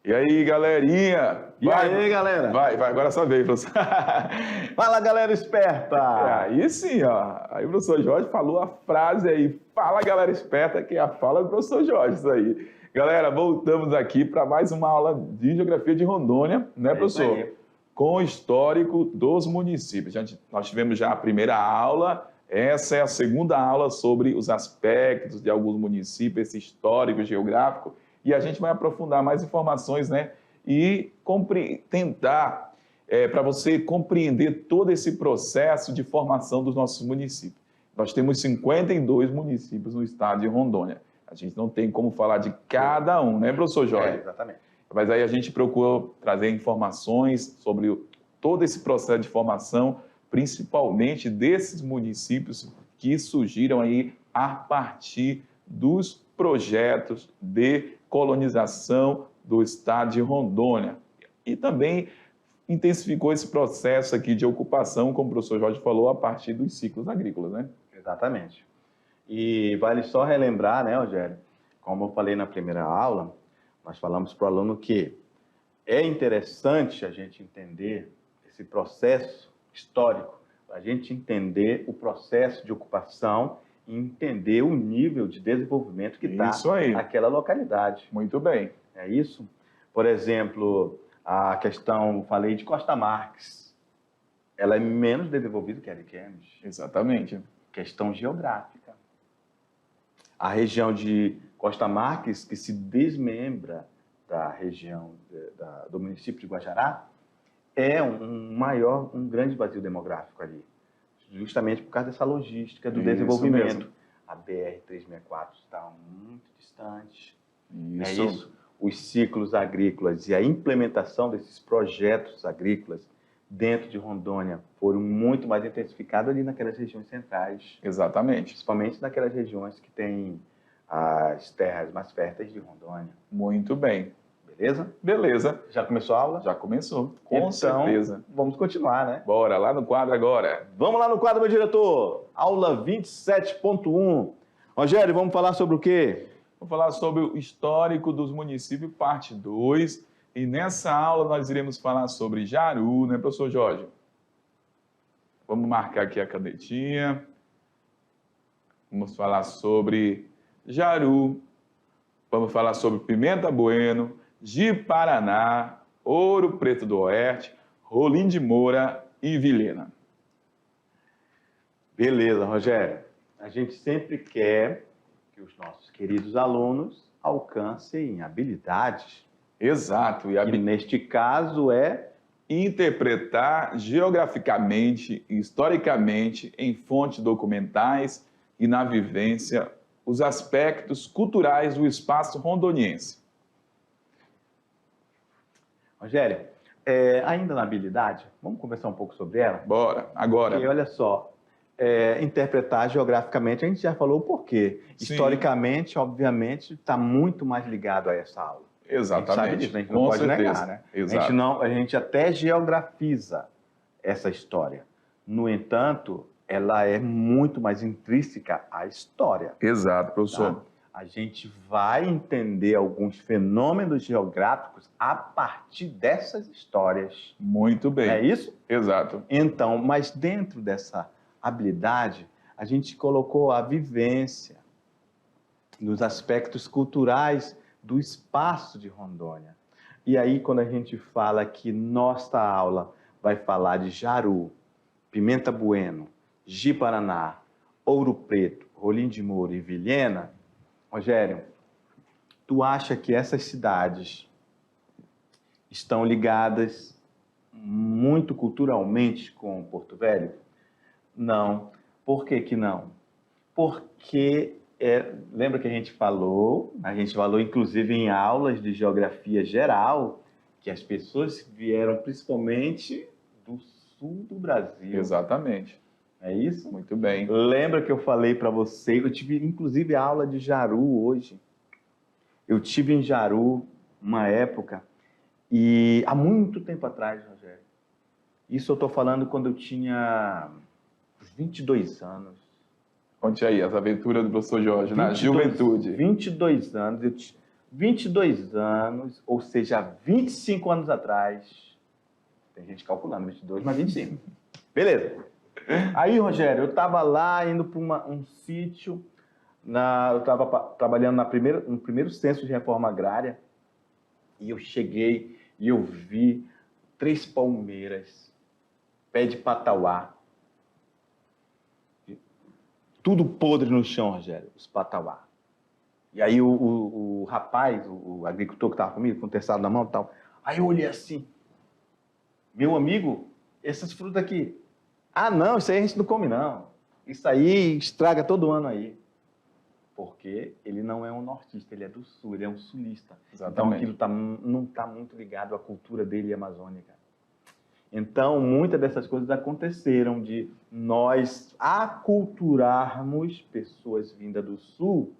E aí, galerinha? E aí, galera? Vai, agora só vem, professor. Fala, galera esperta! Aí sim, ó. Aí o professor Jorge falou a frase aí. Fala, galera esperta, que é a fala do professor Jorge, isso aí. Galera, voltamos aqui para mais uma aula de Geografia de Rondônia, né, professor? Com o histórico dos municípios. Nós tivemos já a primeira aula, essa é a segunda aula sobre os aspectos de alguns municípios, esse histórico geográfico, e a gente vai aprofundar mais informações, né? E tentar, para você compreender todo esse processo de formação dos nossos municípios. Nós temos 52 municípios no estado de Rondônia. A gente não tem como falar de cada um, né, professor Jorge? Exatamente. Mas aí a gente procurou trazer informações sobre todo esse processo de formação, principalmente desses municípios que surgiram aí a partir dos projetos de colonização do estado de Rondônia. E também intensificou esse processo aqui de ocupação, como o professor Jorge falou, a partir dos ciclos agrícolas, né? Exatamente. E vale só relembrar, né, Rogério, como eu falei na primeira aula, nós falamos para o aluno que é interessante a gente entender esse processo histórico, a gente entender o processo de ocupação e entender o nível de desenvolvimento que está naquela localidade. Muito bem. É isso? Por exemplo, a questão, falei de Costa Marques, ela é menos desenvolvida que Ariquemes. Exatamente. Questão geográfica. A região de Costa Marques, que se desmembra da região do município de Guajará, é um grande vazio demográfico ali, justamente por causa dessa logística do desenvolvimento. Mesmo. A BR-364 está muito distante. Isso. É isso. Os ciclos agrícolas e a implementação desses projetos agrícolas dentro de Rondônia foram muito mais intensificados ali naquelas regiões centrais. Exatamente. Principalmente naquelas regiões que têm as terras mais férteis de Rondônia. Muito bem. Beleza? Beleza. Já começou a aula? Já começou, com certeza. Vamos continuar, né? Bora, lá no quadro agora. Vamos lá no quadro, meu diretor. Aula 27.1. Rogério, vamos falar sobre o quê? Vamos falar sobre o histórico dos municípios, parte 2. E nessa aula nós iremos falar sobre Jaru, né, professor Jorge? Vamos marcar aqui a canetinha. Vamos falar sobre Jaru. Vamos falar sobre Pimenta Bueno, Ji-Paraná, Ouro Preto do Oeste, Rolim de Moura e Vilhena. Beleza, Rogério. A gente sempre quer que os nossos queridos alunos alcancem habilidades. Exato. E neste caso é interpretar geograficamente e historicamente em fontes documentais e na vivência os aspectos culturais do espaço rondoniense. Rogério, ainda na habilidade, vamos conversar um pouco sobre ela? Bora, agora. Porque, olha só, interpretar geograficamente, a gente já falou o porquê. Sim. Historicamente, obviamente, está muito mais ligado a essa aula. Exatamente. A gente sabe disso, a gente não pode negar, né? Exato. A gente até geografiza essa história. No entanto, ela é muito mais intrínseca à história. Exato, professor. Tá? A gente vai entender alguns fenômenos geográficos a partir dessas histórias. Muito bem. É isso? Exato. Então, mas dentro dessa habilidade, a gente colocou a vivência nos aspectos culturais do espaço de Rondônia. E aí, quando a gente fala que nossa aula vai falar de Jaru, Pimenta Bueno, Ji-Paraná, Ouro Preto, Rolim de Moura e Vilhena, Rogério, tu acha que essas cidades estão ligadas muito culturalmente com Porto Velho? Não. Por que que não? Porque, lembra que a gente falou inclusive em aulas de geografia geral, que as pessoas vieram principalmente do sul do Brasil. Exatamente. É isso? Muito bem. Lembra que eu falei para você, eu tive inclusive a aula de Jaru hoje. Eu tive em Jaru uma época, e há muito tempo atrás, Rogério. Isso eu estou falando quando eu tinha 22 anos. Conte aí, as aventuras do professor Jorge na juventude. 22 anos, 22 anos, ou seja, 25 anos atrás. Tem gente calculando, 22 mais 25. Beleza. Aí, Rogério, eu estava lá indo para um sítio, eu estava trabalhando no primeiro censo de reforma agrária, e eu cheguei e eu vi 3 palmeiras, pé de patauá, tudo podre no chão, Rogério, os patauá. E aí o rapaz, o agricultor que estava comigo, com o terçado na mão e tal, aí eu olhei assim, meu amigo, essas frutas aqui, ah não, isso aí a gente não come não, isso aí estraga todo ano aí. Porque ele não é um nortista, ele é do sul, ele é um sulista. Exatamente. Então aquilo não está muito ligado à cultura dele amazônica. Então, muitas dessas coisas aconteceram de nós aculturarmos pessoas vindas do sul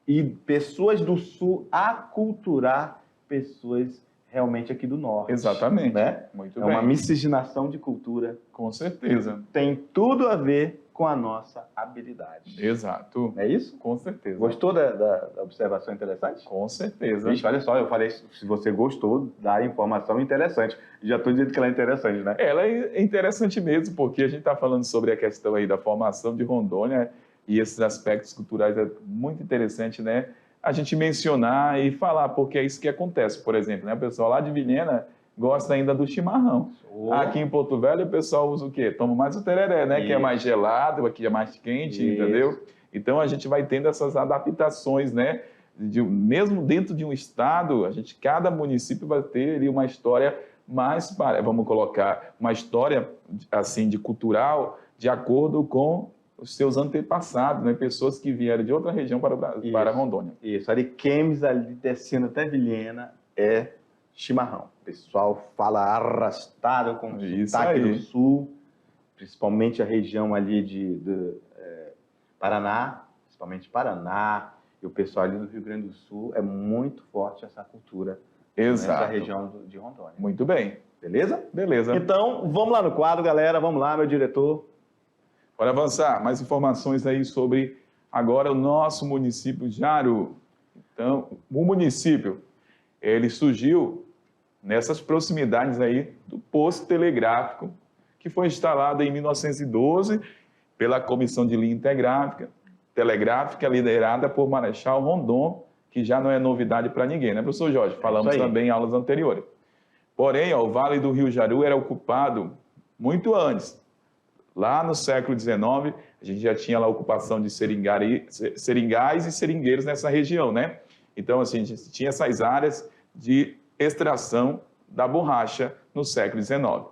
e pessoas do sul aculturar pessoas realmente aqui do norte. Exatamente. Né? Muito é bem. uma miscigenação de cultura. Com certeza. Tem tudo a ver com a nossa habilidade. Exato. Não é isso? Com certeza. Gostou da observação interessante? Com certeza. Vixe, olha só, eu falei, se você gostou da informação interessante. Já estou dizendo que ela é interessante, né? Ela é interessante mesmo, porque a gente está falando sobre a questão aí da formação de Rondônia e esses aspectos culturais é muito interessante, né? A gente mencionar e falar, porque é isso que acontece. Por exemplo, né? O pessoal lá de Vilhena gosta ainda do chimarrão. Aqui em Porto Velho o pessoal usa o quê? Toma mais o tereré, né? Isso. Que é mais gelado, aqui é mais quente, isso. Entendeu? Então a gente vai tendo essas adaptações, né? Mesmo dentro de um estado, cada município vai ter ali uma história mais, vamos colocar, uma história assim de cultural de acordo com os seus antepassados, né? Pessoas que vieram de outra região para Rondônia. Isso, Ariquemes ali descendo até Vilhena é chimarrão. O pessoal fala arrastado com o sotaque do sul, principalmente a região ali de Paraná, principalmente Paraná, e o pessoal ali do Rio Grande do Sul, é muito forte essa cultura. Exato. Nessa região de Rondônia. Muito bem. Beleza? Beleza. Então, vamos lá no quadro, galera. Vamos lá, meu diretor. Bora avançar. Mais informações aí sobre agora o nosso município Jaru. Então, o município, ele surgiu nessas proximidades aí do posto telegráfico, que foi instalado em 1912 pela Comissão de Linha Telegráfica, liderada por Marechal Rondon, que já não é novidade para ninguém, né, professor Jorge? Falamos também em aulas anteriores. Porém, o Vale do Rio Jaru era ocupado muito antes. Lá no século XIX, a gente já tinha lá a ocupação de seringais e seringueiros nessa região, né? Então, assim, a gente tinha essas áreas de extração da borracha no século XIX.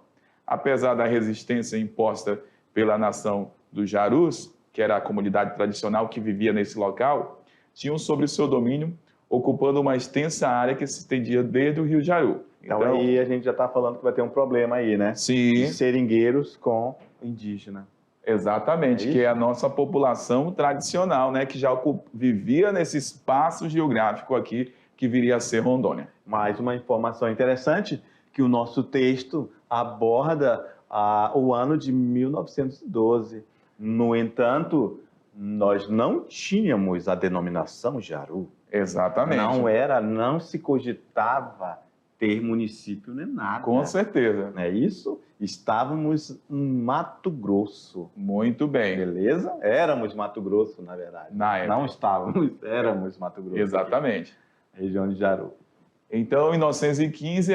Apesar da resistência imposta pela nação dos Jarus, que era a comunidade tradicional que vivia nesse local, tinham sobre o seu domínio, ocupando uma extensa área que se estendia desde o Rio Jaru. Então aí a gente já está falando que vai ter um problema aí, né? Sim. De seringueiros com indígena. Exatamente, que é a nossa população tradicional, né? Que já vivia nesse espaço geográfico aqui, que viria a ser Rondônia. Mais uma informação interessante, que o nosso texto aborda o ano de 1912. No entanto, nós não tínhamos a denominação Jaru. Exatamente. Não se cogitava ter município nem nada. Com certeza. Não é isso? Estávamos em Mato Grosso. Muito bem. Beleza? Éramos Mato Grosso, na verdade. Na época. Não estávamos, éramos Mato Grosso. Exatamente. Aqui, região de Jaru. Então, em 1915,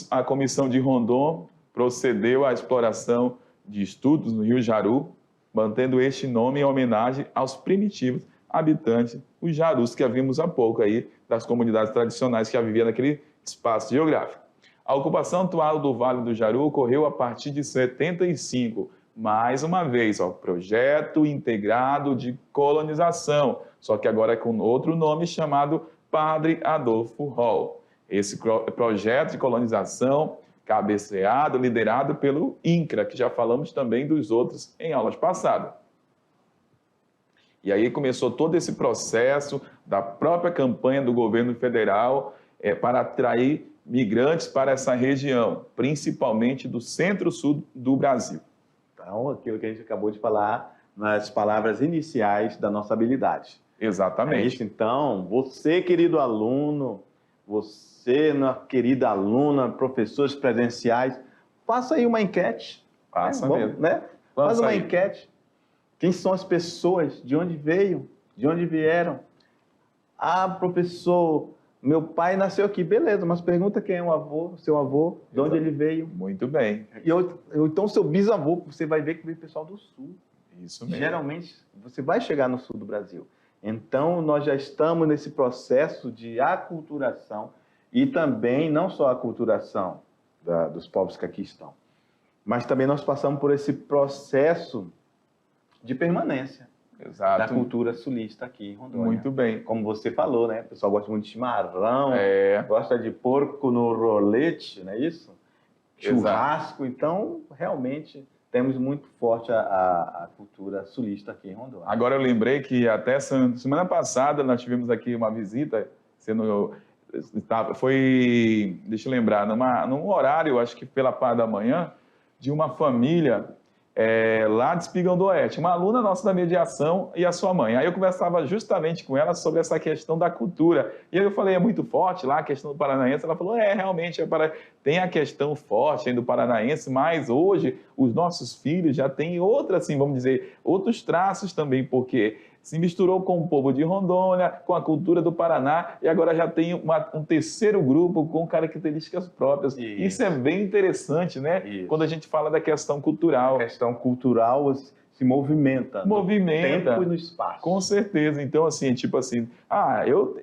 a Comissão de Rondon procedeu à exploração de estudos no Rio Jaru, mantendo este nome em homenagem aos primitivos habitantes, os Jarus, que havíamos há pouco aí, das comunidades tradicionais que já viviam naquele espaço geográfico. A ocupação atual do Vale do Jaru ocorreu a partir de 75, mais uma vez, projeto integrado de colonização, só que agora com outro nome chamado Padre Adolfo Hall. Esse projeto de colonização cabeceado, liderado pelo INCRA, que já falamos também dos outros em aulas passadas. E aí começou todo esse processo da própria campanha do governo federal para atrair migrantes para essa região, principalmente do centro-sul do Brasil. Então, aquilo que a gente acabou de falar nas palavras iniciais da nossa habilidade. Exatamente. É isso, então, você, querido aluno, você, querida aluna, professores presenciais, faça aí uma enquete. Faça Vamos, mesmo. né? Faz uma enquete. Quem são as pessoas? De onde veio? De onde vieram? Ah, professor, meu pai nasceu aqui. Beleza, mas pergunta quem é o avô, seu avô, de onde ele veio. Muito bem. Então, seu bisavô, você vai ver que veio pessoal do Sul. Isso mesmo. Geralmente, você vai chegar no Sul do Brasil. Então, nós já estamos nesse processo de aculturação e também, não só a aculturação dos povos que aqui estão, mas também nós passamos por esse processo de permanência. Exato. Da cultura sulista aqui em Rondônia. Muito bem. Como você falou, né? O pessoal gosta muito de chimarrão, gosta de porco no rolete, não é isso? Churrasco. Então, realmente, temos muito forte a cultura sulista aqui em Rondônia. Agora eu lembrei que até semana passada nós tivemos aqui uma visita, foi, deixa eu lembrar, num horário, acho que pela parte da manhã, de uma família lá de Espigão do Oeste, uma aluna nossa da mediação e a sua mãe. Aí eu conversava justamente com ela sobre essa questão da cultura. E aí eu falei, é muito forte lá a questão do paranaense. Ela falou, realmente, tem a questão forte aí do paranaense, mas hoje os nossos filhos já têm assim, vamos dizer, outros traços também, porque se misturou com o povo de Rondônia, com a cultura do Paraná, e agora já tem um terceiro grupo com características próprias. Isso é bem interessante, né? Isso. Quando a gente fala da questão cultural. A questão cultural se movimenta. Movimenta. No tempo e no espaço. Com certeza. Então, assim, tipo assim,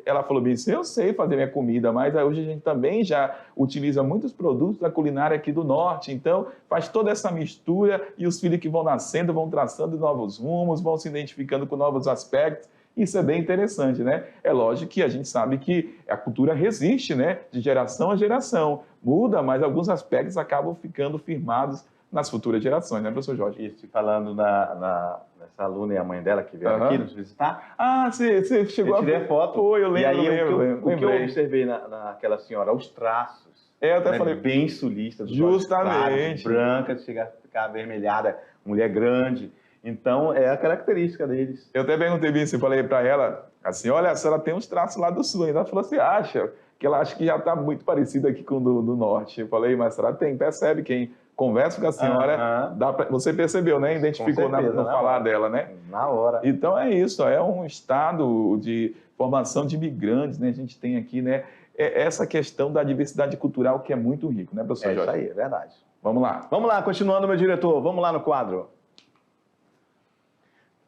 ela falou bem assim, eu sei fazer minha comida, mas hoje a gente também já utiliza muitos produtos da culinária aqui do norte, então faz toda essa mistura e os filhos que vão nascendo vão traçando novos rumos, vão se identificando com novos aspectos. Isso é bem interessante, né? É lógico que a gente sabe que a cultura resiste, né? De geração a geração. Muda, mas alguns aspectos acabam ficando firmados nas futuras gerações, né, professor Jorge? Isso, falando nessa aluna e a mãe dela que vieram aqui nos visitar. Você chegou a ver foto. Foi, eu lembro. E aí, o que eu observei naquela senhora, os traços. Eu até falei. Bem sulista. Justamente. Branca, chega a ficar avermelhada, mulher grande. Então, é a característica deles. Eu até perguntei bem assim, falei para ela, assim, olha, a senhora tem uns traços lá do sul ainda. Ela falou assim, acha? Que ela acha que já está muito parecida aqui com o do norte. Eu falei, mas a senhora percebe quem conversa com a senhora, você percebeu, né? Identificou no falar dela, né? Na hora. Então é isso, é um estado de formação de imigrantes, né? A gente tem aqui, né? Essa questão da diversidade cultural que é muito rico, né, professor Jorge? Isso aí, é verdade. Vamos lá. Vamos lá, continuando, meu diretor. Vamos lá no quadro.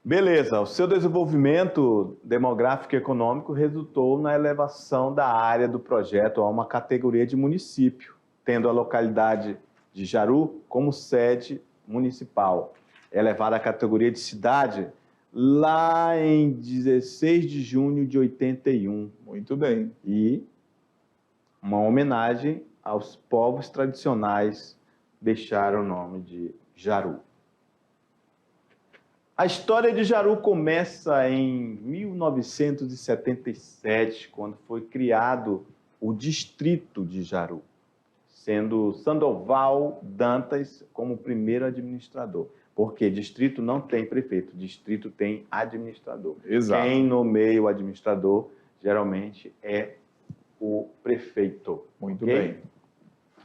Beleza, o seu desenvolvimento demográfico e econômico resultou na elevação da área do projeto a uma categoria de município, tendo a localidade de Jaru como sede municipal, elevada à categoria de cidade lá em 16 de junho de 81. Muito bem. E uma homenagem aos povos tradicionais deixaram o nome de Jaru. A história de Jaru começa em 1977, quando foi criado o distrito de Jaru, sendo Sandoval Dantas como primeiro administrador. Porque distrito não tem prefeito, distrito tem administrador. Exato. Quem nomeia o administrador, geralmente, é o prefeito. Muito bem.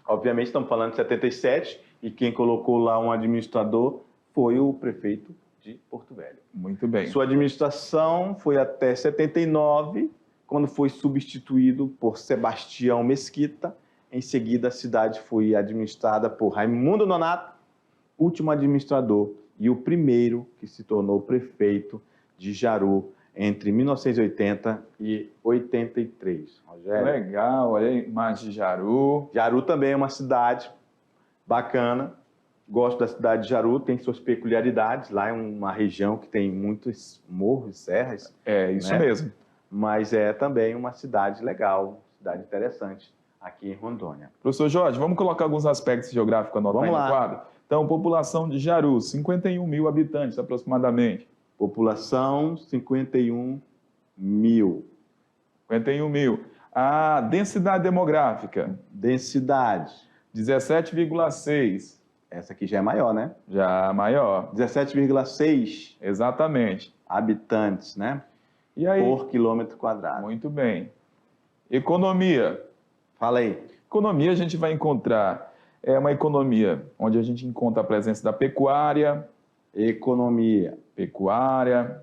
Obviamente, estamos falando de 77, e quem colocou lá um administrador foi o prefeito de Porto Velho. Muito bem. Sua administração foi até 79, quando foi substituído por Sebastião Mesquita. Em seguida, a cidade foi administrada por Raimundo Nonato, último administrador e o primeiro que se tornou prefeito de Jaru entre 1980 e 83. Rogério? Legal, olha aí, imagem de Jaru. Jaru também é uma cidade bacana. Gosto da cidade de Jaru, tem suas peculiaridades. Lá é uma região que tem muitos morros e serras. É, isso mesmo. Mas é também uma cidade legal, cidade interessante aqui em Rondônia. Professor Jorge, vamos colocar alguns aspectos geográficos anotados aí no quadro? Então, população de Jaru, 51 mil habitantes aproximadamente. População, 51 mil. 51 mil. A densidade demográfica? Densidade. 17,6. Essa aqui já é maior, né? Já maior. 17,6. Exatamente. Habitantes, né? E aí? por quilômetro quadrado. Muito bem. Economia. Fala aí. Economia a gente vai encontrar, é uma economia onde a gente encontra a presença da pecuária, Economia, pecuária,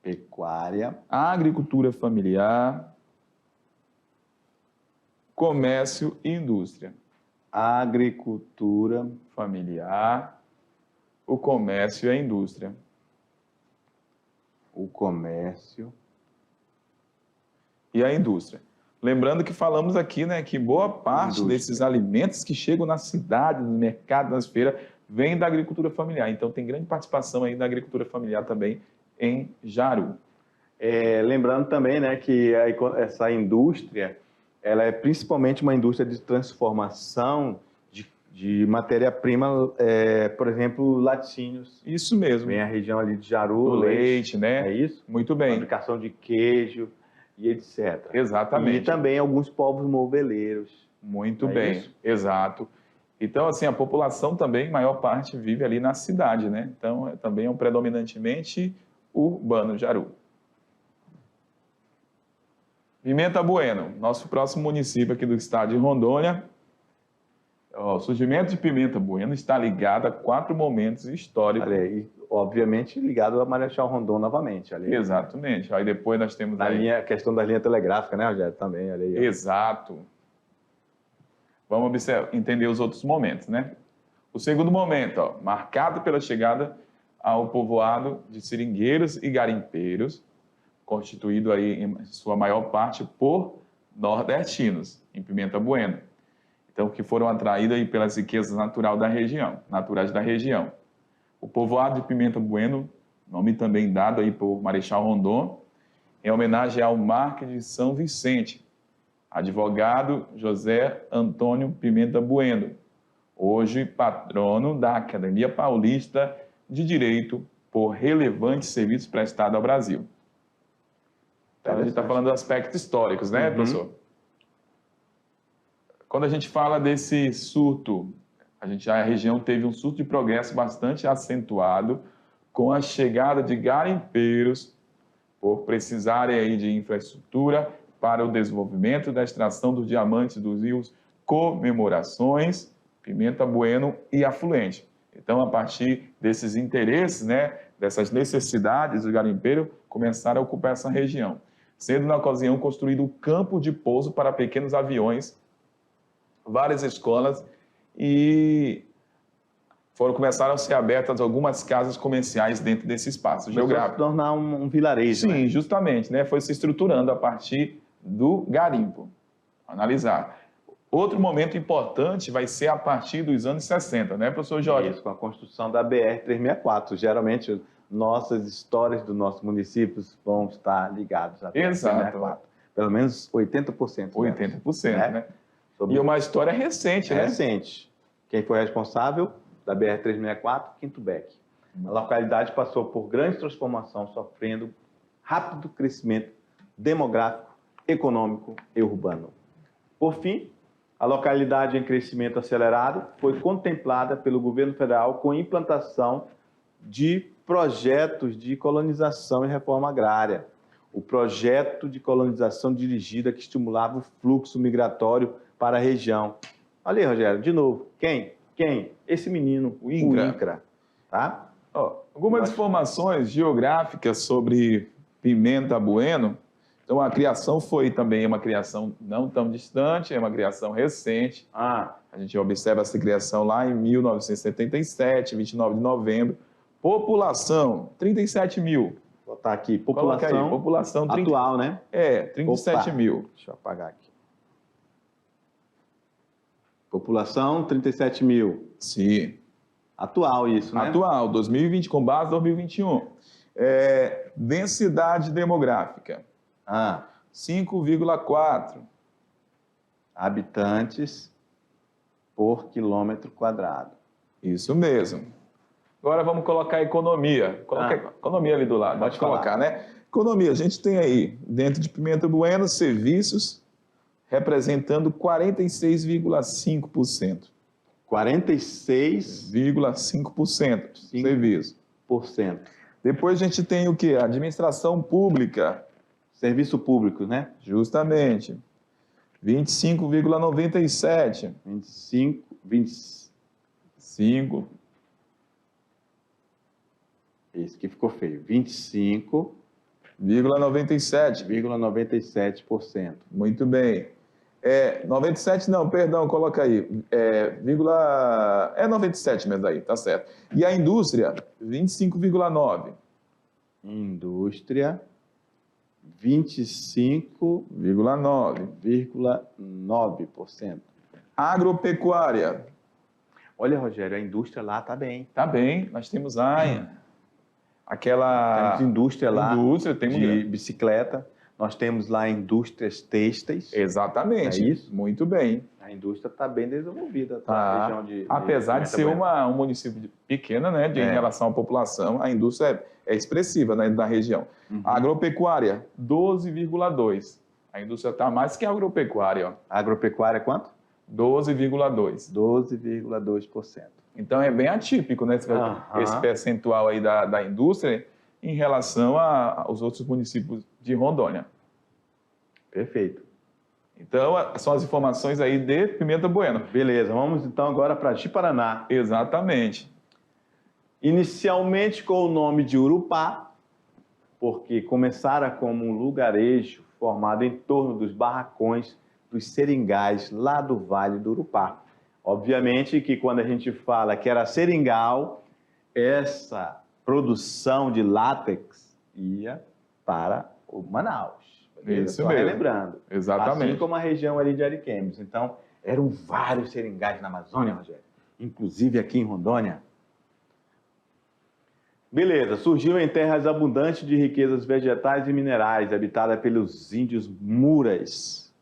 pecuária, agricultura familiar, comércio e indústria. agricultura, Familiar, o comércio e a indústria. o comércio. E a indústria. Lembrando que falamos aqui, né, que boa parte Indústria. desses alimentos que chegam na cidade, no mercado, nas feiras, vem da agricultura familiar. Então tem grande participação aí da agricultura familiar também em Jaru. Lembrando também, né, que essa indústria, ela é principalmente uma indústria de transformação de matéria-prima, por exemplo, laticínios. Isso mesmo. Vem a região ali de Jaru, O leite, né? é isso? Muito bem. Fabricação de queijo e etc. Exatamente. E também alguns povos moveleiros. Muito É bem, isso? exato. Então, assim, a população também, maior parte, vive ali na cidade, né? Então, também é um predominantemente urbano, Jaru. Pimenta Bueno, nosso próximo município aqui do estado de Rondônia. O surgimento de Pimenta Bueno está ligado a 4 momentos históricos. Olha aí, obviamente ligado a Marechal Rondon novamente. Ali. Exatamente. Aí depois nós temos A questão da linha telegráfica, né, Rogério? Também, olha aí. Ó. Exato. Vamos entender os outros momentos, né? O segundo momento, ó, marcado pela chegada ao povoado de seringueiros e garimpeiros, constituído aí em sua maior parte por nordestinos, em Pimenta Bueno. Então, que foram atraídos aí pelas riquezas naturais da região. O povoado de Pimenta Bueno, nome também dado aí por Marechal Rondon, em homenagem ao Marquês de São Vicente, advogado José Antônio Pimenta Bueno, hoje patrono da Academia Paulista de Direito por relevantes serviços prestados ao Brasil. Então, a gente está falando dos aspectos históricos, né, professor? Quando a gente fala desse surto, a região teve um surto de progresso bastante acentuado com a chegada de garimpeiros por precisarem aí de infraestrutura para o desenvolvimento da extração dos diamantes dos rios Comemorações, Pimenta Bueno e Afluente. Então, a partir desses interesses, né, dessas necessidades, os garimpeiros começaram a ocupar essa região, sendo na ocasião construído um campo de pouso para pequenos aviões, várias escolas e começaram a ser abertas algumas casas comerciais dentro desse espaço geográfico. Se tornar um vilarejo, Sim, né? justamente, né? Foi se estruturando a partir do garimpo. Analisar. Outro momento importante vai ser a partir dos anos 60, né, professor Jorge? Isso, com a construção da BR-364. Geralmente, nossas histórias do nosso município vão estar ligadas à BR-364. Pelo menos 80%. 80%, né? E uma história recente, né? Recente. Quem foi responsável da BR-364? Quinto Beck. A localidade passou por grande transformação, sofrendo rápido crescimento demográfico, econômico e urbano. Por fim, a localidade em crescimento acelerado foi contemplada pelo governo federal com implantação de projetos de colonização e reforma agrária. O projeto de colonização dirigida que estimulava o fluxo migratório para a região. Olha aí, Rogério, de novo. Quem? Esse menino, o INCRA. Tá? Algumas informações geográficas sobre Pimenta Bueno. Então, a criação foi também uma criação não tão distante, é uma criação recente. A gente observa essa criação lá em 1977, 29 de novembro. População, 37 mil. Vou botar aqui, população, aí, população atual, né? 37 mil. Deixa eu apagar aqui. População, 37 mil. Sim. Atual isso, né? Atual, 2020, com base em 2021. Densidade demográfica. 5,4 habitantes por quilômetro quadrado. Isso mesmo. Agora vamos colocar a economia. Coloca a economia ali do lado. Pode colocar, né? Economia, a gente tem aí, dentro de Pimenta Bueno, serviços representando 46,5%. 46,5% serviço. Depois a gente tem o quê? Administração pública. Serviço público, né? Justamente. 25,97. 25. Esse que ficou feio. 25,97. 25,97%. Muito bem. 97 não, perdão, coloca aí. 97 mesmo aí, tá certo. E a indústria, 25,9. Indústria, 25,9%. Agropecuária. Olha, Rogério, a indústria lá está bem. Tá bem, nós temos aquela... Temos indústria lá temos de bicicleta, nós temos lá indústrias têxteis. Exatamente. É isso? Muito bem. A indústria está bem desenvolvida. Tá. Região Apesar de ser um município pequeno, né, em relação à população, a indústria é expressiva, né, da região. Uhum. Agropecuária, 12,2. A indústria está mais que a agropecuária. Ó. Agropecuária é quanto? 12,2. 12,2%. Então é bem atípico, né, esse percentual aí da indústria em relação aos outros municípios de Rondônia. Perfeito. Então, são as informações aí de Pimenta Bueno. Beleza, vamos então agora para Ji-Paraná. Exatamente. Inicialmente com o nome de Urupá, porque começara como um lugarejo formado em torno dos barracões dos seringais lá do Vale do Urupá. Obviamente que quando a gente fala que era seringal, essa produção de látex ia para o Manaus. Isso só mesmo. Relembrando. Exatamente. Assim como a região ali de Ariquemes. Então, eram vários seringais na Amazônia, Rogério. Inclusive aqui em Rondônia. Beleza, surgiu em terras abundantes de riquezas vegetais e minerais, habitada pelos índios Muras,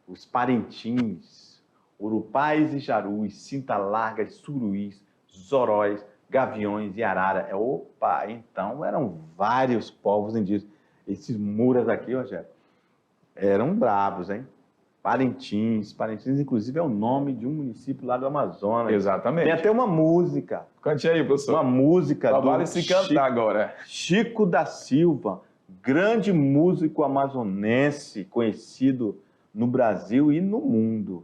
os Parintins, Urupais e Jarus, Cinta-Largas, Suruís, Zoróis, Gaviões e Arara. Opa, então eram vários povos indígenas. Esses Muras aqui, Rogério, eram bravos, hein? Parintins, inclusive, é o nome de um município lá do Amazonas. Exatamente. Tem até uma música. Cante aí, professor. Uma música Só do vale se cantar agora. Chico da Silva, grande músico amazonense, conhecido no Brasil e no mundo.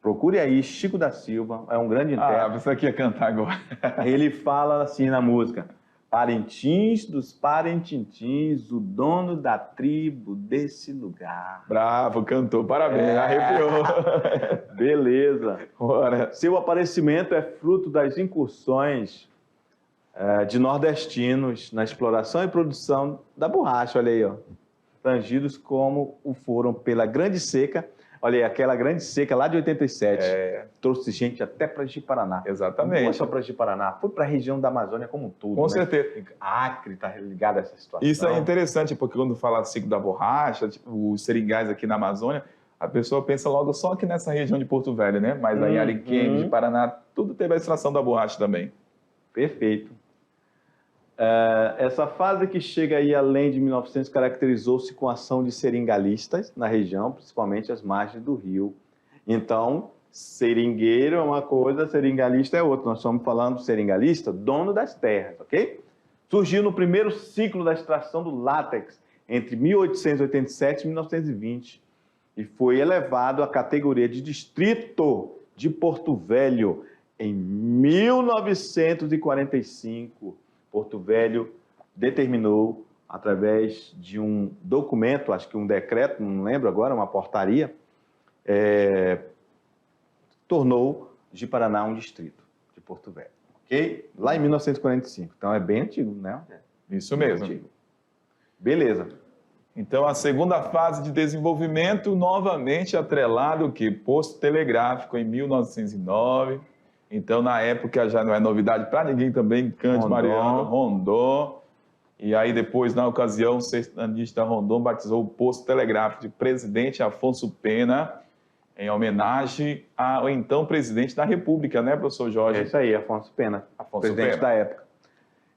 Procure aí, Chico da Silva, é um grande intérprete. Você aqui ia cantar agora. Ele fala assim na música: Parintins dos Parintintins, o dono da tribo desse lugar. Bravo, cantou, parabéns, arrepiou. Beleza. Bora. Seu aparecimento é fruto das incursões de nordestinos na exploração e produção da borracha, olha aí, ó. Tangidos como o foram pela Grande Seca. Olha aí, aquela Grande Seca lá de 87. Trouxe gente até para Ji-Paraná. Exatamente. Não só para Ji-Paraná, foi para a região da Amazônia como um todo. Com certeza. Acre está ligado a essa situação. Isso é interessante, porque quando fala ciclo da borracha, tipo, os seringais aqui na Amazônia, a pessoa pensa logo só aqui nessa região de Porto Velho, né? Mas aí Ariquemes, Paraná, tudo teve a extração da borracha também. Perfeito. Essa fase que chega aí além de 1900 caracterizou-se com a ação de seringalistas na região, principalmente às margens do rio. Então, seringueiro é uma coisa, seringalista é outra. Nós estamos falando seringalista, dono das terras, ok? Surgiu no primeiro ciclo da extração do látex, entre 1887 e 1920, e foi elevado à categoria de distrito de Porto Velho em 1945. Porto Velho determinou, através de um documento, acho que um decreto, não lembro agora, uma portaria, tornou Ji-Paraná um distrito de Porto Velho, ok? Lá em 1945, então é bem antigo, né? Isso mesmo. Antigo. Beleza. Então, a segunda fase de desenvolvimento, novamente atrelado o quê? Posto telegráfico em 1909. Então, na época, já não é novidade para ninguém também, Cândido Mariano, Rondon. E aí, depois, na ocasião, o sertanista Rondon batizou o posto telegráfico de Presidente Afonso Pena, em homenagem ao então presidente da República, né, professor Jorge? É isso aí, Afonso Pena, presidente Pena. da época.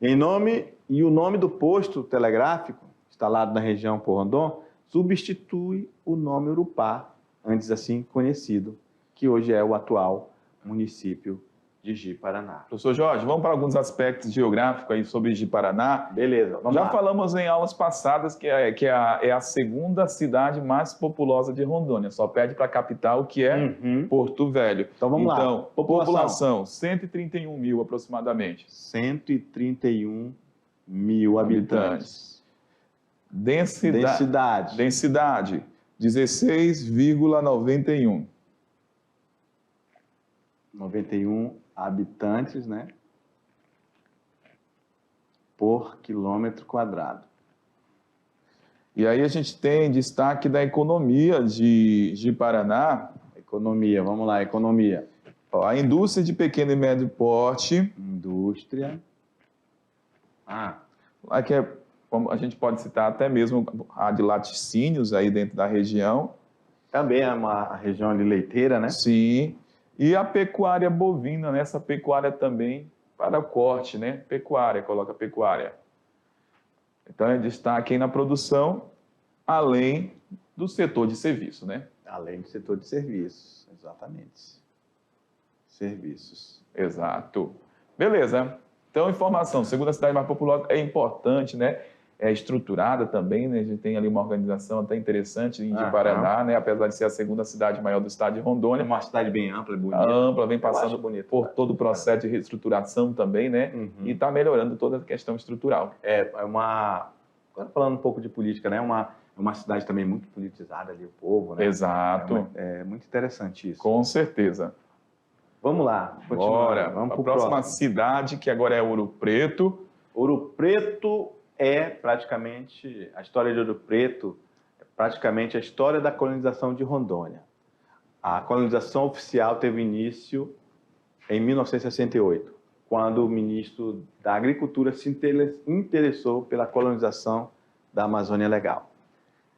E o nome do posto telegráfico, instalado na região por Rondon, substitui o nome Urupá, antes assim conhecido, que hoje é o atual município de Ji-Paraná. Professor Jorge, vamos para alguns aspectos geográficos aí sobre Ji-Paraná. Beleza, vamos Já lá. falamos em aulas passadas que é a segunda cidade mais populosa de Rondônia, só perde para a capital, que é Porto Velho. Então vamos lá. Então, população 131 mil aproximadamente. 131 mil habitantes. Densidade 16,91. 91 habitantes, né? Por quilômetro quadrado. E aí a gente tem destaque da economia de Paraná. Economia, vamos lá, economia. Ó, a indústria de pequeno e médio porte. Indústria. Aqui a gente pode citar até mesmo a de laticínios aí dentro da região. Também é uma região ali leiteira, né? Sim. E a pecuária bovina, né? Essa pecuária também para o corte, né? Pecuária, coloca pecuária. Então, é destaque aí na produção, além do setor de serviço, né? Além do setor de serviços, exatamente. Serviços. Exato. Beleza. Então, informação. Segunda cidade mais populosa é importante, né? É estruturada também, né? A gente tem ali uma organização até interessante em Ji-Paraná, né? Apesar de ser a segunda cidade maior do estado de Rondônia. É uma cidade bem ampla e bonita. Ampla, vem passando por todo o processo de reestruturação também, né? E está melhorando toda a questão estrutural. Agora falando um pouco de política, né? Uma cidade também muito politizada ali, o povo, né? Exato. É muito interessante isso. Com certeza. Vamos lá. Bora. Vamos para a próxima cidade, que agora é Ouro Preto. Ouro Preto é praticamente, a história de Ouro Preto é praticamente a história da colonização de Rondônia. A colonização oficial teve início em 1968, quando o ministro da Agricultura se interessou pela colonização da Amazônia Legal.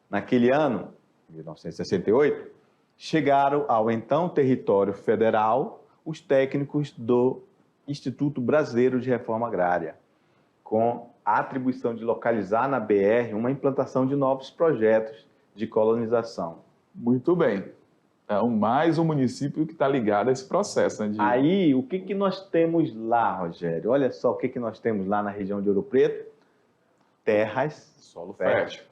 Naquele ano, 1968, chegaram ao então território federal os técnicos do Instituto Brasileiro de Reforma Agrária, com a atribuição de localizar na BR uma implantação de novos projetos de colonização. Muito bem. Então, mais um município que está ligado a esse processo, né? Aí, o que nós temos lá, Rogério? Olha só o que nós temos lá na região de Ouro Preto. Terras. Solo fértil.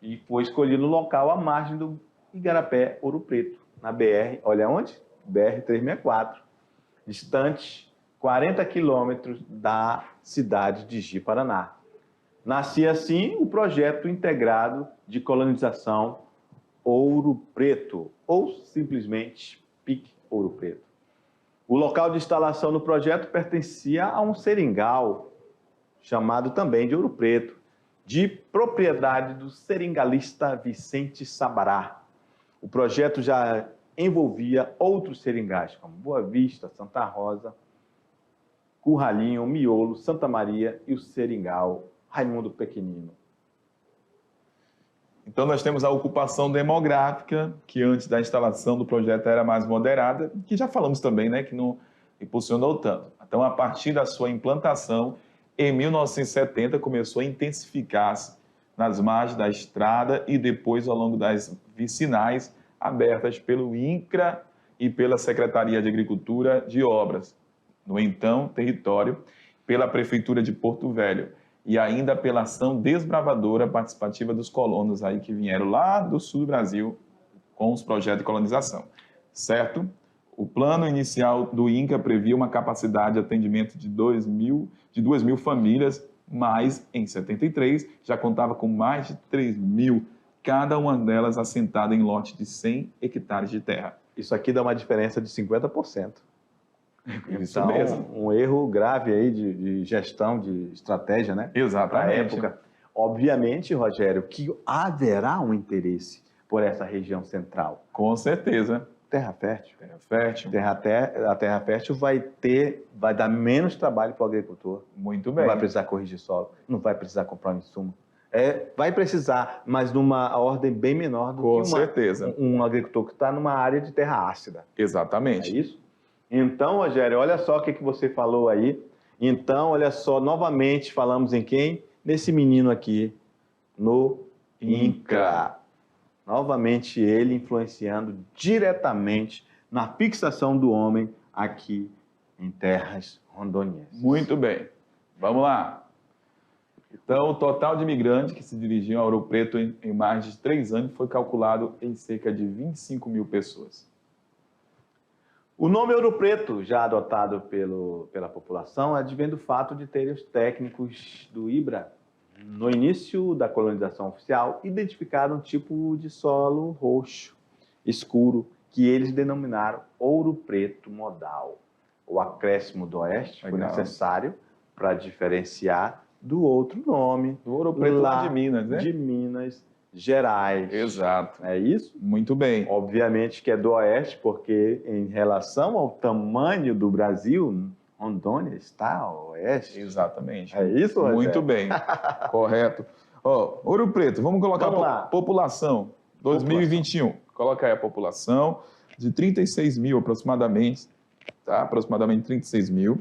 E foi escolhido o local à margem do Igarapé, Ouro Preto, na BR, olha onde? BR-364, distante 40 quilômetros da cidade de Ji-Paraná. Nascia assim o projeto integrado de colonização Ouro Preto, ou simplesmente PIC Ouro Preto. O local de instalação do projeto pertencia a um seringal, chamado também de Ouro Preto, de propriedade do seringalista Vicente Sabará. O projeto já envolvia outros seringais, como Boa Vista, Santa Rosa, Curralinho, Miolo, Santa Maria e o seringal Raimundo Pequenino. Então, nós temos a ocupação demográfica, que antes da instalação do projeto era mais moderada, que já falamos também, né, que não impulsionou tanto. Então, a partir da sua implantação, em 1970, começou a intensificar-se nas margens da estrada e depois ao longo das vicinais abertas pelo INCRA e pela Secretaria de Agricultura de Obras, no então território, pela Prefeitura de Porto Velho e ainda pela ação desbravadora participativa dos colonos aí que vieram lá do sul do Brasil com os projetos de colonização, certo? O plano inicial do INCRA previa uma capacidade de atendimento de 2.000 famílias, mas em 73 já contava com mais de 3.000, cada uma delas assentada em lote de 100 hectares de terra. Isso aqui dá uma diferença de 50%. Isso então, mesmo. Um erro grave aí de gestão, de estratégia, né? Exatamente. Na época. Obviamente, Rogério, que haverá um interesse por essa região central. Com certeza. Terra fértil. Terra fértil. A terra fértil vai dar menos trabalho para o agricultor. Muito bem. Não vai precisar corrigir solo, não vai precisar comprar um insumo. Vai precisar, mas numa ordem bem menor do Com que certeza. Um agricultor que está numa área de terra ácida. Exatamente. É isso? Então, Rogério, olha só o que você falou aí. Então, olha só, novamente falamos em quem? Nesse menino aqui, no INCRA. Novamente ele influenciando diretamente na fixação do homem aqui em terras rondonienses. Muito bem. Vamos lá. Então, o total de imigrantes que se dirigiam a Ouro Preto em mais de 3 anos foi calculado em cerca de 25 mil pessoas. O nome Ouro Preto, já adotado pela população, advém do fato de terem os técnicos do IBRA, no início da colonização oficial, identificaram um tipo de solo roxo, escuro, que eles denominaram Ouro Preto Modal. O acréscimo do Oeste foi necessário para diferenciar do outro nome. Do Ouro Preto lá de Minas, né? De Minas Gerais. Exato. É isso? Muito bem. Obviamente que é do Oeste, porque em relação ao tamanho do Brasil, Rondônia está ao Oeste. Exatamente. É isso, Rogério? Muito bem. Correto. Ó, Ouro Preto, vamos colocar a população 2021. Coloca aí a população de 36 mil aproximadamente, tá? Aproximadamente 36 mil.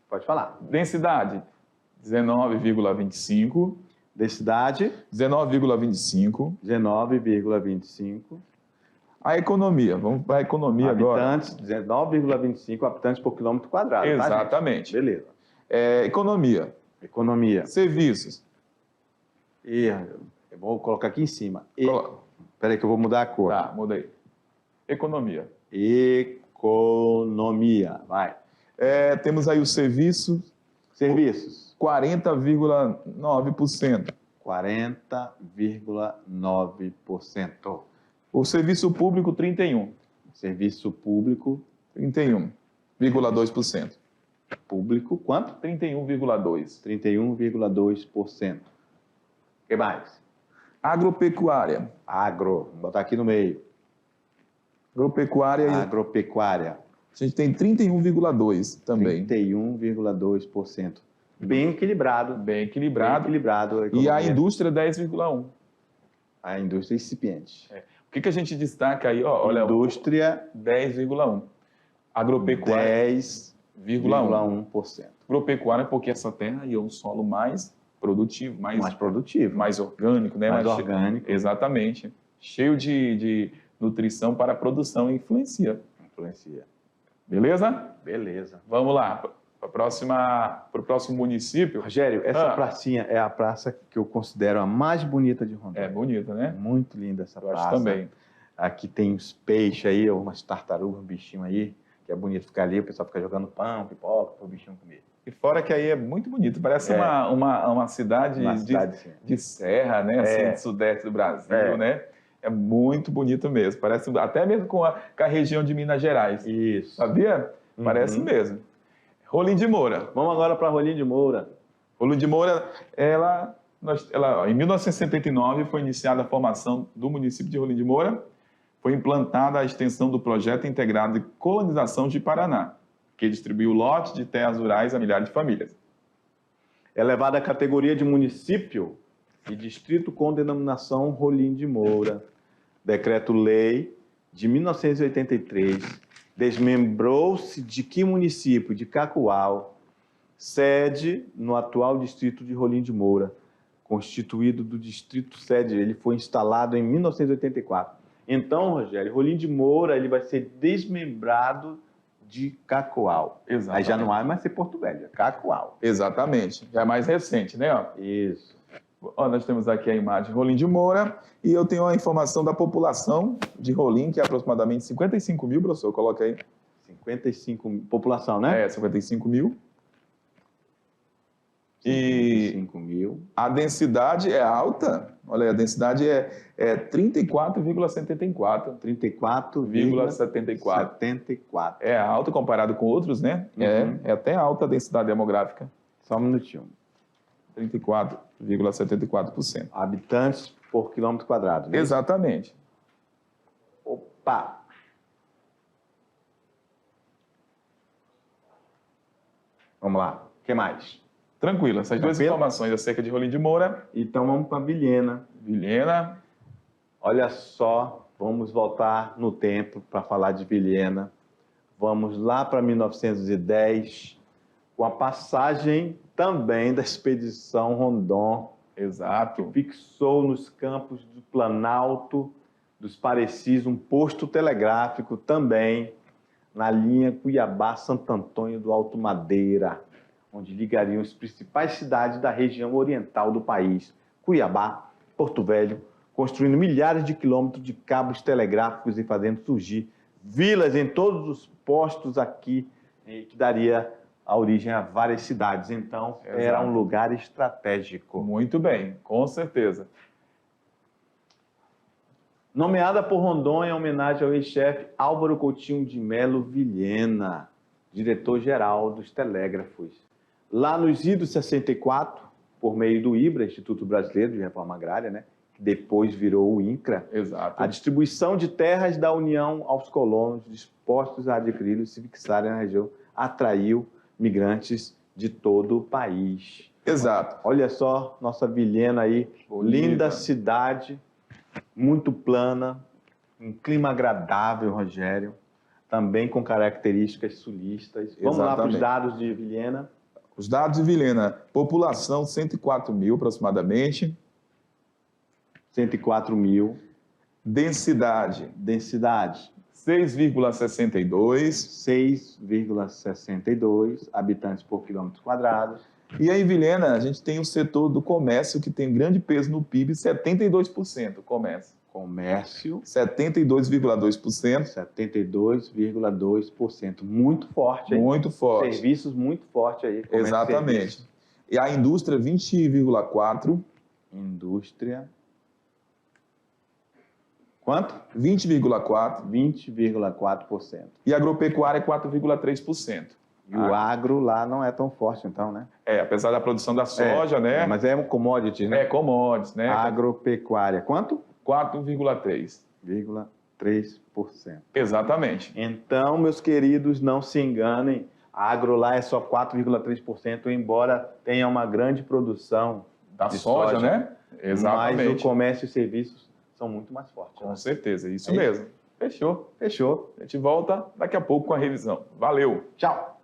Pode falar. Densidade, 19,25. Densidade? 19,25. 19,25. A economia, vamos para a economia habitantes, agora. 19,25 habitantes por quilômetro quadrado. Exatamente. Tá, beleza. Economia. Economia. Serviços. Eu vou colocar aqui em cima. Espera aí que eu vou mudar a cor. Tá, mudei. Economia. Economia. Vai. Temos aí os serviços. Serviços. 40,9%. 40,9%. O serviço público, 31%. Serviço público. 31,2%. Público, quanto? 31,2%. 31,2%. O que mais? Agropecuária. Vou botar aqui no meio. Agropecuária. A gente tem 31,2% também. 31,2%. Bem equilibrado. Bem equilibrado. E a indústria, 10,1%. A indústria incipiente. O que a gente destaca aí? Olha, indústria, 10,1%. Agropecuária, 10,1%. Agropecuária, porque essa terra aí é um solo mais produtivo. Mais produtivo. Mais orgânico, né? Mais orgânico. Exatamente. Cheio de nutrição para a produção e influencia. Beleza? Beleza. Vamos lá. Para o próximo município. Rogério, essa pracinha é a praça que eu considero a mais bonita de Rondônia. É bonita, né? Muito linda essa praça. Eu acho também. Aqui tem uns peixes aí, umas tartarugas, um bichinho aí, que é bonito ficar ali, o pessoal fica jogando pão, pipoca, para o bichinho comer. E fora que aí é muito bonito, parece uma cidade, de serra, né? Assim, do sudeste do Brasil, né? É muito bonito mesmo. Parece até mesmo com a região de Minas Gerais. Isso. Sabia? Parece mesmo. Rolim de Moura. Vamos agora para Rolim de Moura. Rolim de Moura, em 1979 foi iniciada a formação do município de Rolim de Moura. Foi implantada a extensão do projeto integrado de colonização de Paraná, que distribuiu lotes de terras rurais a milhares de famílias. Elevada à categoria de município e distrito com denominação Rolim de Moura. Decreto-lei de 1983 desmembrou-se de que município? De Cacoal, sede no atual distrito de Rolim de Moura, constituído do distrito sede. Ele foi instalado em 1984. Então, Rogério, Rolim de Moura ele vai ser desmembrado de Cacoal. Exatamente. Aí já não vai mais ser Porto Velho, é Cacoal. Exatamente. Já é mais recente, né? Isso. Nós temos aqui a imagem de Rolim de Moura e eu tenho a informação da população de Rolim, que é aproximadamente 55 mil, professor, coloca aí. 55 mil. População, né? 55 mil. 55 mil. A densidade é alta. Olha aí, a densidade é 34,74. 34,74. É alto comparado com outros, né? É até alta a densidade demográfica. Só um minutinho. 34,74%. Habitantes por quilômetro quadrado. Né? Exatamente. Opa! Vamos lá. O que mais? Tranquilo. Essas duas informações acerca de Rolim de Moura. Então vamos para Vilhena. Vilhena. Olha só, vamos voltar no tempo para falar de Vilhena. Vamos lá para 1910, com a passagem também da expedição Rondon. Exato. Que fixou nos campos do Planalto dos Parecis um posto telegráfico também na linha Cuiabá-Santo Antônio do Alto Madeira, onde ligariam as principais cidades da região oriental do país, Cuiabá, Porto Velho, construindo milhares de quilômetros de cabos telegráficos e fazendo surgir vilas em todos os postos aqui, que daria a origem a várias cidades. Então, era um lugar estratégico. Muito bem, com certeza. Nomeada por Rondônia em homenagem ao ex-chefe Álvaro Coutinho de Melo Vilhena, diretor-geral dos telégrafos. Lá nos idos 64, por meio do IBRA, Instituto Brasileiro de Reforma Agrária, né, que depois virou o INCRA, Exato. a distribuição de terras da União aos colonos dispostos a adquiri-lo e se fixarem na região atraiu migrantes de todo o país. Exato. Olha só, nossa Vilhena aí, Bonita. linda cidade, muito plana, um clima agradável, Rogério, também com características sulistas. Vamos lá para os dados de Vilhena. Os dados de Vilhena, população 104 mil aproximadamente. 104 mil. Densidade, 6,62. 6,62 habitantes por quilômetro quadrado. E aí, Vilhena, a gente tem o setor do comércio, que tem grande peso no PIB, 72% comércio. Comércio, 72,2%. 72,2%. Muito forte aí. Muito forte. Serviços muito forte aí. Comércio e Exatamente. serviços. E a indústria, 20,4%. Indústria. Quanto? 20,4%. 20,4%. E agropecuária, 4,3%. E o agro lá não é tão forte, então, né? Apesar da produção da soja, né? Mas é um commodity, né? É commodities, né? Agropecuária. Quanto? 4,3%. 3%. Exatamente. Então, meus queridos, não se enganem. A agro lá é só 4,3%, embora tenha uma grande produção Da de soja, né? Exatamente. Mas o comércio e serviços são muito mais fortes. Com Né? certeza, isso É isso. mesmo. Fechou. Fechou. A gente volta daqui a pouco com a revisão. Valeu! Tchau.